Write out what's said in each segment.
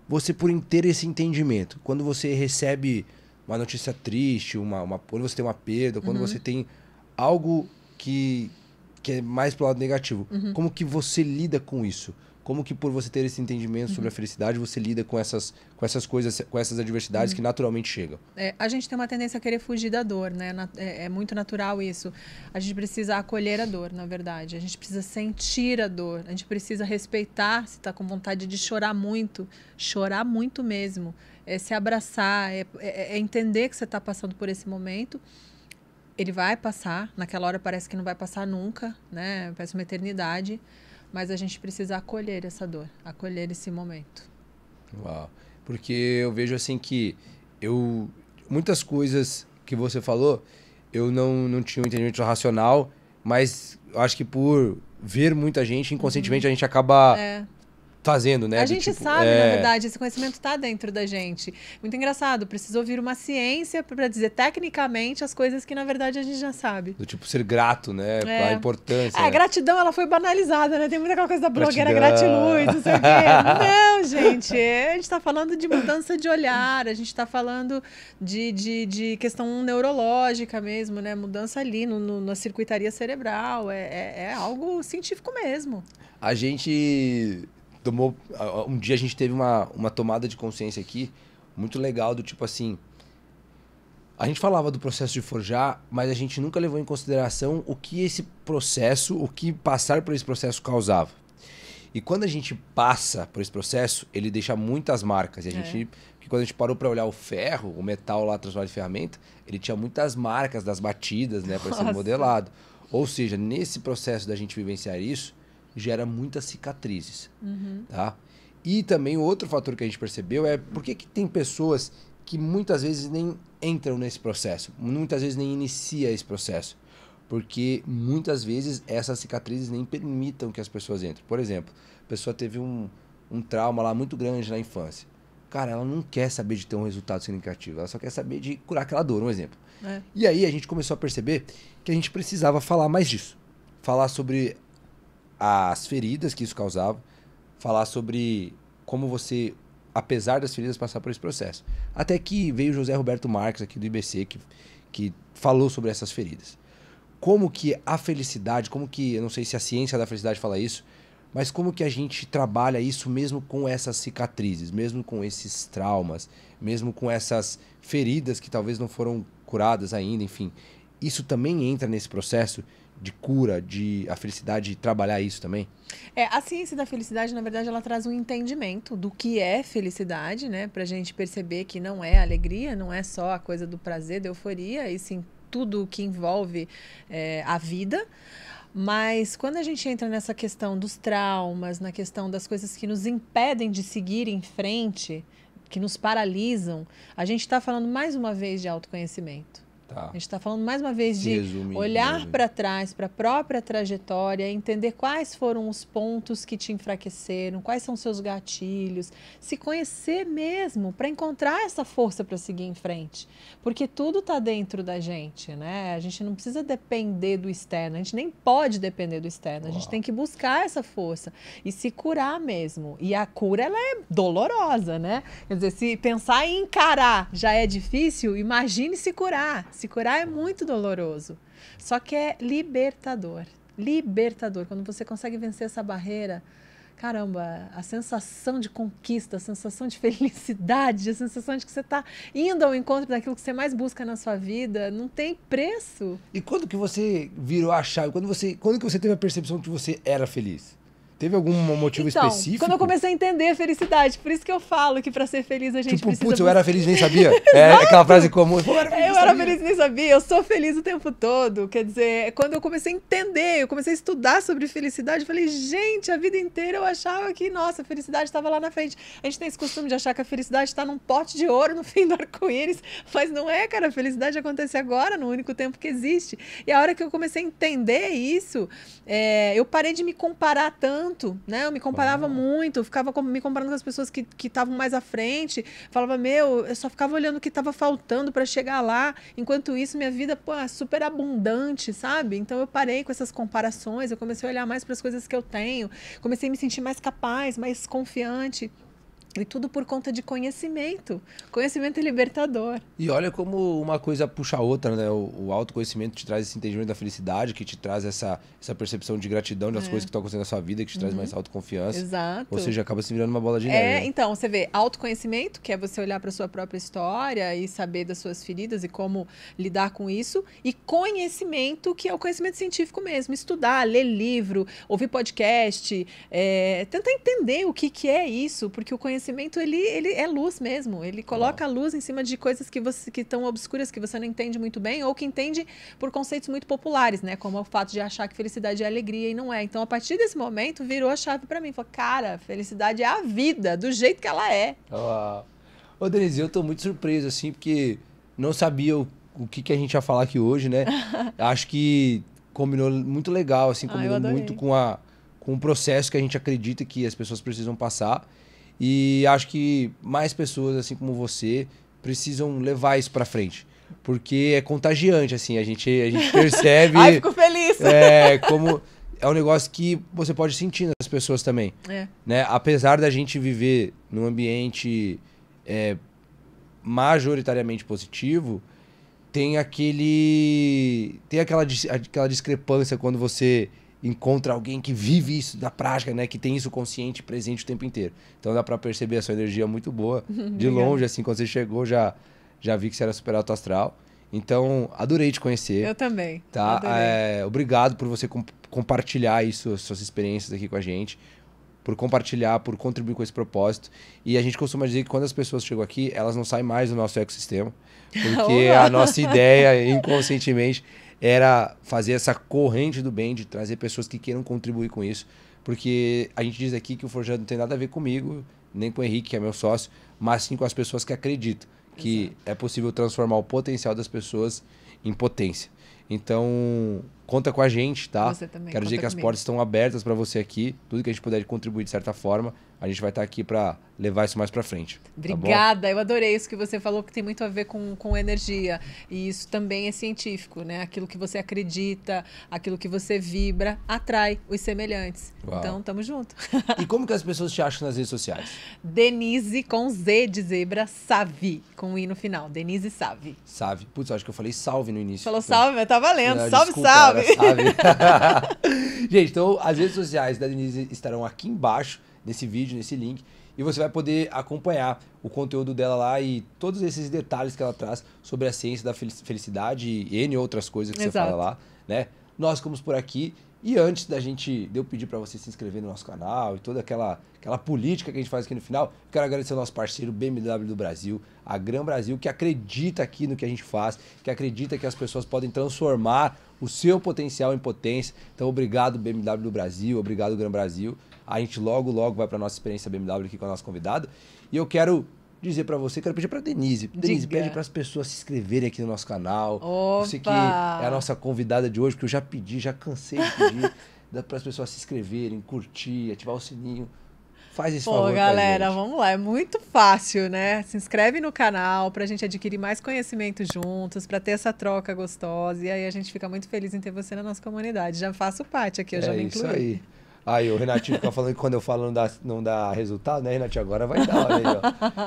você por ter esse entendimento, quando você recebe uma notícia triste, quando você tem uma perda, quando você tem algo que é mais pro lado negativo, como que você lida com isso? Como que por você ter esse entendimento sobre a felicidade, você lida com essas coisas, com essas adversidades que naturalmente chegam? A gente tem uma tendência a querer fugir da dor, né? É muito natural isso. A gente precisa acolher a dor, na verdade. A gente precisa sentir a dor. A gente precisa respeitar, se está com vontade de chorar muito mesmo. É se abraçar, é entender que você está passando por esse momento. Ele vai passar, naquela hora parece que não vai passar nunca, né? Parece uma eternidade. Mas a gente precisa acolher essa dor, acolher esse momento. Uau. Porque eu vejo assim que muitas coisas que você falou, eu não tinha um entendimento racional, mas eu acho que por ver muita gente, inconscientemente a gente acaba fazendo, né? A gente sabe, na verdade, esse conhecimento está dentro da gente. Muito engraçado, precisa ouvir uma ciência para dizer tecnicamente as coisas que, na verdade, a gente já sabe. Do tipo, ser grato, né? A importância. A gratidão, ela foi banalizada, né? Tem muita aquela coisa da blogueira gratiluz, não sei o quê. Não, gente, a gente está falando de mudança de olhar, a gente está falando de questão neurológica mesmo, né? Mudança ali na circuitaria cerebral, é algo científico mesmo. A gente... Um dia a gente teve uma tomada de consciência aqui muito legal, do tipo assim, a gente falava do processo de forjar, mas a gente nunca levou em consideração o que esse processo, o que passar por esse processo causava. E quando a gente passa por esse processo, ele deixa muitas marcas. E porque quando a gente parou para olhar o ferro, o metal lá transformado em ferramenta, ele tinha muitas marcas das batidas, né, para ser modelado. Ou seja, nesse processo da gente vivenciar isso, gera muitas cicatrizes, tá? E também outro fator que a gente percebeu é por que tem pessoas que muitas vezes nem entram nesse processo, muitas vezes nem inicia esse processo, porque muitas vezes essas cicatrizes nem permitam que as pessoas entrem. Por exemplo, a pessoa teve um trauma lá muito grande na infância. Cara, ela não quer saber de ter um resultado significativo, ela só quer saber de curar aquela dor, um exemplo. E aí a gente começou a perceber que a gente precisava falar mais disso, falar sobre as feridas que isso causava, falar sobre como você, apesar das feridas, passar por esse processo. Até que veio o José Roberto Marques aqui do IBC, que falou sobre essas feridas. Como que a felicidade, eu não sei se a ciência da felicidade fala isso, mas como que a gente trabalha isso mesmo com essas cicatrizes, mesmo com esses traumas, mesmo com essas feridas que talvez não foram curadas ainda, enfim. Isso também entra nesse processo de cura, a felicidade, de trabalhar isso também? A ciência da felicidade, na verdade, ela traz um entendimento do que é felicidade, né? Pra gente perceber que não é alegria, não é só a coisa do prazer, da euforia, e sim tudo o que envolve a vida. Mas quando a gente entra nessa questão dos traumas, na questão das coisas que nos impedem de seguir em frente, que nos paralisam, a gente está falando mais uma vez de autoconhecimento. A gente está falando mais uma vez de olhar para trás, para a própria trajetória, entender quais foram os pontos que te enfraqueceram, quais são seus gatilhos, se conhecer mesmo, para encontrar essa força para seguir em frente. Porque tudo está dentro da gente, né? A gente não precisa depender do externo, a gente nem pode depender do externo, a gente tem que buscar essa força e se curar mesmo. E a cura, ela é dolorosa, né? Quer dizer, se pensar em encarar já é difícil, imagine se curar. Se curar é muito doloroso, só que é libertador. Libertador. Quando você consegue vencer essa barreira, caramba, a sensação de conquista, a sensação de felicidade, a sensação de que você está indo ao encontro daquilo que você mais busca na sua vida, não tem preço. E quando que você virou a chave? Quando que você teve a percepção que você era feliz? Teve algum motivo específico? Quando eu comecei a entender a felicidade, por isso que eu falo que para ser feliz a gente precisa... Putz, eu era feliz e nem sabia. É aquela frase comum. Eu era feliz e nem sabia. Eu sou feliz o tempo todo. Quer dizer, quando eu comecei a entender, eu comecei a estudar sobre felicidade, eu falei, gente, a vida inteira eu achava que, nossa, a felicidade estava lá na frente. A gente tem esse costume de achar que a felicidade está num pote de ouro no fim do arco-íris, mas não é, cara. A felicidade acontece agora, no único tempo que existe. E a hora que eu comecei a entender isso, eu parei de me comparar tanto, né? Eu me comparava muito, ficava me comparando com as pessoas que estavam mais à frente, falava, eu só ficava olhando o que estava faltando para chegar lá, enquanto isso minha vida, é super abundante, sabe? Então eu parei com essas comparações, eu comecei a olhar mais para as coisas que eu tenho, comecei a me sentir mais capaz, mais confiante. E tudo por conta de conhecimento. Conhecimento é libertador. E olha como uma coisa puxa a outra, né? O autoconhecimento te traz esse entendimento da felicidade, que te traz essa percepção de gratidão das coisas que estão acontecendo na sua vida, que te traz mais autoconfiança. Exato. Ou seja, acaba se virando uma bola de neve. Então, você vê autoconhecimento, que é você olhar para sua própria história e saber das suas feridas e como lidar com isso. E conhecimento, que é o conhecimento científico mesmo. Estudar, ler livro, ouvir podcast, tentar entender o que é isso, porque o conhecimento ele é luz mesmo, ele coloca a luz em cima de coisas que estão obscuras, que você não entende muito bem, ou que entende por conceitos muito populares, né? Como o fato de achar que felicidade é alegria e não é. Então, a partir desse momento, virou a chave para mim. Falei, cara, felicidade é a vida, do jeito que ela é. Ô, Denise, eu tô muito surpreso, assim, porque não sabia o que a gente ia falar aqui hoje, né? Acho que combinou muito legal, assim, combinou muito com o processo que a gente acredita que as pessoas precisam passar. E acho que mais pessoas, assim como você, precisam levar isso pra frente. Porque é contagiante, assim, a gente percebe... Ai, fico feliz! Como é um negócio que você pode sentir nas pessoas também. Né? Apesar da gente viver num ambiente majoritariamente positivo, tem aquela discrepância quando você encontra alguém que vive isso na prática, né? Que tem isso consciente, presente o tempo inteiro. Então dá pra perceber a sua energia muito boa. De longe, assim, quando você chegou, já vi que você era super alto astral. Então, adorei te conhecer. Eu também. Tá? Obrigado por você compartilhar isso, suas experiências aqui com a gente. Por compartilhar, por contribuir com esse propósito. E a gente costuma dizer que quando as pessoas chegam aqui, elas não saem mais do nosso ecossistema. Porque a nossa ideia, inconscientemente, era fazer essa corrente do bem, de trazer pessoas que queiram contribuir com isso. Porque a gente diz aqui que o Forjando não tem nada a ver comigo, nem com o Henrique, que é meu sócio, mas sim com as pessoas que acreditam que é possível transformar o potencial das pessoas em potência. Então, conta com a gente, tá? Você também. Quero dizer que as portas estão abertas para você aqui. Tudo que a gente puder contribuir de certa forma, a gente vai estar aqui para levar isso mais para frente. Obrigada, tá bom? Eu adorei isso que você falou, que tem muito a ver com energia. E isso também é científico, né? Aquilo que você acredita, aquilo que você vibra, atrai os semelhantes. Uau. Então, tamo junto. E como que as pessoas te acham nas redes sociais? Denise com Z de zebra, Savi, com I no final. Denise Savi. Savi. Putz, acho que eu falei salve no início. Falou salve, mas tá valendo. Não, Salve, desculpa, salve. Gente, então as redes sociais da Denise estarão aqui embaixo, nesse vídeo, nesse link. E você vai poder acompanhar o conteúdo dela lá e todos esses detalhes que ela traz sobre a ciência da felicidade e N outras coisas que você fala lá, né? Nós ficamos por aqui. E antes de eu pedir para você se inscrever no nosso canal e toda aquela política que a gente faz aqui no final, quero agradecer ao nosso parceiro BMW do Brasil, a Gran Brasil, que acredita aqui no que a gente faz, que acredita que as pessoas podem transformar o seu potencial em potência. Então, obrigado BMW do Brasil, obrigado Gran Brasil. A gente logo vai para a nossa experiência BMW aqui com a nossa convidada. E eu quero dizer para você, quero pedir para Denise. Denise, pede para as pessoas se inscreverem aqui no nosso canal. Opa! Você que é a nossa convidada de hoje, porque eu já pedi, já cansei de pedir para as pessoas se inscreverem, curtir, ativar o sininho. Faz esse favor, galera, vamos lá. É muito fácil, né? Se inscreve no canal pra gente adquirir mais conhecimento juntos, pra ter essa troca gostosa. E aí a gente fica muito feliz em ter você na nossa comunidade. Já faço parte aqui, eu já me incluí. É isso aí. Aí o Renatinho fica falando que quando eu falo não dá resultado, né, Renatinho? Agora vai dar, olha aí, ó.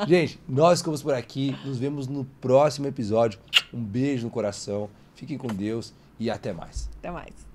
Gente, nós ficamos por aqui. Nos vemos no próximo episódio. Um beijo no coração. Fiquem com Deus e até mais. Até mais.